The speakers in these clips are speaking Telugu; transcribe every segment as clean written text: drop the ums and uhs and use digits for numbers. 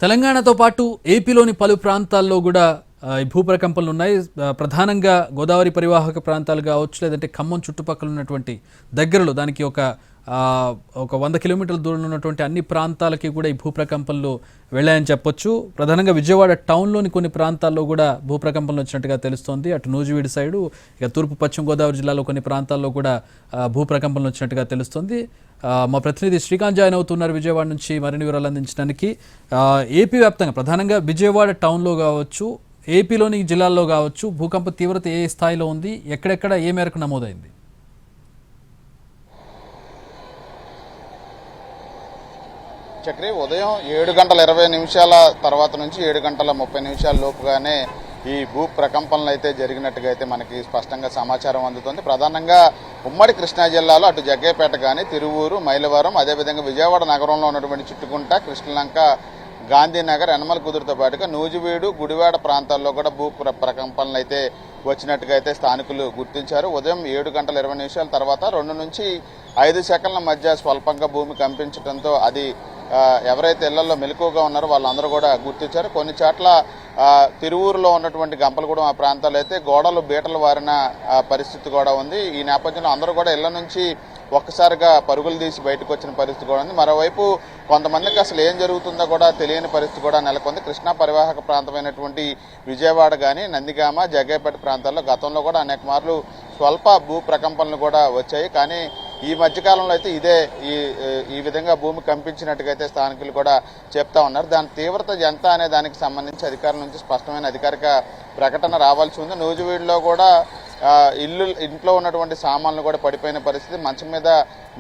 తెలంగాణతో పాటు ఏపీలోని పలు ప్రాంతాల్లో కూడా ఈ భూప్రకంపనలు ఉన్నాయి. ప్రధానంగా గోదావరి పరివాహక ప్రాంతాలు కావచ్చు, లేదంటే ఖమ్మం చుట్టుపక్కల ఉన్నటువంటి దగ్గరలో దానికి ఒక 100 కిలోమీటర్ల దూరంలో ఉన్నటువంటి అన్ని ప్రాంతాలకి కూడా ఈ భూప్రకంపనలు వెళ్ళాయని చెప్పొచ్చు. ప్రధానంగా విజయవాడ టౌన్లోని కొన్ని ప్రాంతాల్లో కూడా భూప్రకంపనలు వచ్చినట్టుగా తెలుస్తోంది. అటు నూజివీడు సైడు, ఇక తూర్పు పశ్చిమ గోదావరి జిల్లాలో కొన్ని ప్రాంతాల్లో కూడా భూప్రకంపనలు వచ్చినట్టుగా తెలుస్తోంది. మా ప్రతినిధి శ్రీకాంత్ జాయిన్ అవుతున్నారు విజయవాడ నుంచి మరిన్ని వివరాలు అందించడానికి. ఏపీ వ్యాప్తంగా ప్రధానంగా విజయవాడ టౌన్లో కావచ్చు, ఏపీలోని జిల్లాల్లో కావచ్చు, భూకంప తీవ్రత ఏ స్థాయిలో ఉంది, ఎక్కడెక్కడ ఏ మేరకు నమోదైంది? చక్రి ఉదయం 7:20 తర్వాత నుంచి 7:30 లోపుగానే ఈ భూ ప్రకంపనలు అయితే జరిగినట్టుగా అయితే మనకి స్పష్టంగా సమాచారం అందుతుంది. ప్రధానంగా ఉమ్మడి కృష్ణా జిల్లాలో అటు జగ్గయ్యపేట కానీ, తిరువూరు, మైలవరం, అదేవిధంగా విజయవాడ నగరంలో ఉన్నటువంటి చుట్టుకుంట, కృష్ణలంక, గాంధీనగర్, యనమల కుదురుతో పాటుగా నూజివీడు, గుడివాడ ప్రాంతాల్లో కూడా భూ ప్రకంపనలు అయితే వచ్చినట్టుగా అయితే స్థానికులు గుర్తించారు. ఉదయం 7:20 తర్వాత 2 నుంచి 5 సెకండ్ల మధ్య స్వల్పంగా భూమి కంపించడంతో అది ఎవరైతే ఇళ్లలో మెలకువగా ఉన్నారో వాళ్ళందరూ కూడా గుర్తించారు. కొన్ని చోట్ల తిరువూరులో ఉన్నటువంటి గంపలగూడెం ఆ ప్రాంతాల్లో అయితే గోడలు బీటలు వారిన పరిస్థితి కూడా ఉంది. ఈ నేపథ్యంలో అందరూ కూడా ఇళ్ల నుంచి ఒక్కసారిగా పరుగులు తీసి బయటకు వచ్చిన పరిస్థితి కూడా ఉంది. మరోవైపు కొంతమందికి అసలు ఏం జరుగుతుందో కూడా తెలియని పరిస్థితి కూడా నెలకొంది. కృష్ణా పరివాహక ప్రాంతమైనటువంటి విజయవాడ కానీ, నందిగామ, జగ్గయ్యపేట ప్రాంతాల్లో గతంలో కూడా అనేక మార్లు స్వల్ప భూ ప్రకంపనలు కూడా వచ్చాయి. కానీ ఈ మధ్యకాలంలో అయితే ఇదే ఈ విధంగా భూమి కంపించినట్టుగా అయితే స్థానికులు కూడా చెప్తా ఉన్నారు. దాని తీవ్రత ఎంత అనే దానికి సంబంధించి అధికారుల నుంచి స్పష్టమైన అధికారిక ప్రకటన రావాల్సి ఉంది. నూజివీడులో కూడా ఇంట్లో ఉన్నటువంటి సామాన్లు కూడా పడిపోయిన పరిస్థితి. మంచం మీద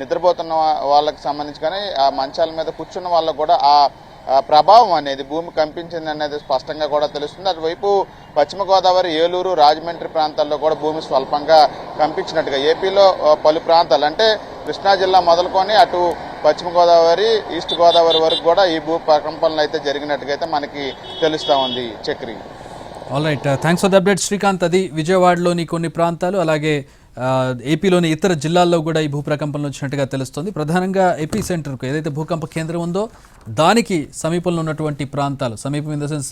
నిద్రపోతున్న వాళ్ళకి సంబంధించి కానీ ఆ మంచాల మీద కూర్చున్న వాళ్ళకు కూడా ఆ ప్రభావం అనేది భూమి కంపించింది అనేది స్పష్టంగా కూడా తెలుస్తుంది. అటువైపు పశ్చిమ గోదావరి, ఏలూరు, రాజమండ్రి ప్రాంతాల్లో కూడా భూమి స్వల్పంగా కంపించినట్టుగా ఏపీలో పలు ప్రాంతాలు అంటే కృష్ణా జిల్లా మొదలుకొని అటు పశ్చిమ గోదావరి, ఈస్ట్ గోదావరి వరకు కూడా ఈ భూ ప్రకంపనలు అయితే జరిగినట్టుగా అయితే మనకి తెలుస్తూ ఉంది. Chakri. All right, thanks for the update Srikanth. అది విజయవాడలోని కొన్ని ప్రాంతాలు, అలాగే ఏపీలోని ఇతర జిల్లాల్లో కూడా ఈ భూప్రకంపనలు వచ్చినట్టుగా తెలుస్తుంది. ప్రధానంగా ఎపీ సెంటర్కు ఏదైతే భూకంప కేంద్రం ఉందో దానికి సమీపంలో ఉన్నటువంటి ప్రాంతాలు, సమీపం ఇన్ ద సెన్స్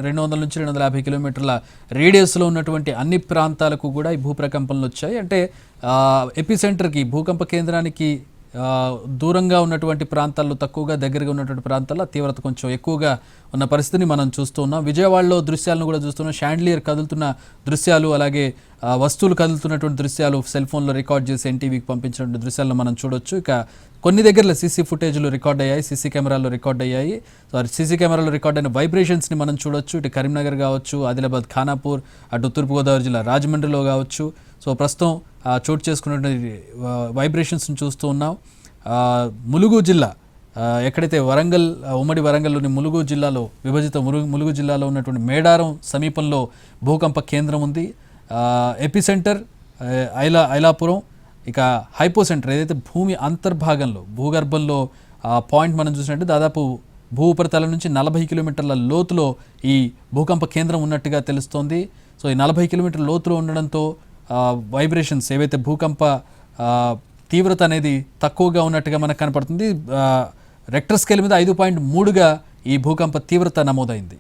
200 నుంచి 250 కిలోమీటర్ల రేడియస్లో ఉన్నటువంటి అన్ని ప్రాంతాలకు కూడా ఈ భూప్రకంపనలు వచ్చాయి. అంటే ఎపీ సెంటర్కి, భూకంప కేంద్రానికి దూరంగా ఉన్నటువంటి ప్రాంతాల్లో తక్కువగా, దగ్గరగా ఉన్నటువంటి ప్రాంతాల్లో తీవ్రత కొంచెం ఎక్కువగా ఉన్న పరిస్థితిని మనం చూస్తూ ఉన్నాం. విజయవాడలో దృశ్యాలను కూడా చూస్తున్నాం. షాండ్లియర్ కదులుతున్న దృశ్యాలు, అలాగే వస్తువులు కదులుతున్నటువంటి దృశ్యాలు సెల్ ఫోన్లో రికార్డ్ చేసి ఎన్టీవీకి పంపించినటువంటి దృశ్యాలను మనం చూడొచ్చు. ఇక కొన్ని దగ్గరలో సీసీ ఫుటేజ్లు రికార్డ్ అయ్యాయి, సీసీ కెమెరాల్లో రికార్డ్ అయ్యాయి. సీసీ కెమెరాలో రికార్డ్ అయిన వైబ్రేషన్స్ని మనం చూడొచ్చు. ఇటు కరీంనగర్ కావచ్చు, ఆదిలాబాద్, ఖానాపూర్, అటు తూర్పుగోదావరి జిల్లా రాజమండ్రిలో కావచ్చు. సో ప్రస్తుతం చోటు చేసుకున్నటువంటి వైబ్రేషన్స్ని చూస్తూ ఉన్నాం. ములుగు జిల్లా, ఎక్కడైతే వరంగల్, ఉమ్మడి వరంగల్లోని ములుగు జిల్లాలో, విభజిత ములుగు జిల్లాలో ఉన్నటువంటి మేడారం సమీపంలో భూకంప కేంద్రం ఉంది. ఎపిసెంటర్ ఐలాపురం, ఇక హైపో సెంటర్ ఏదైతే భూమి అంతర్భాగంలో, భూగర్భంలో పాయింట్ మనం చూసినట్టు దాదాపు భూ ఉపరితలం నుంచి 40 కిలోమీటర్ల లోతులో ఈ భూకంప కేంద్రం ఉన్నట్టుగా తెలుస్తోంది. సో ఈ 40 కిలోమీటర్ల లోతులో ఉండడంతో వైబ్రేషన్స్, ఏవైతే భూకంప తీవ్రత అనేది తక్కువగా ఉన్నట్టుగా మనకు కనపడుతుంది. రెక్టర్ స్కేల్ మీద 5.3గా ఈ భూకంప తీవ్రత నమోదైంది.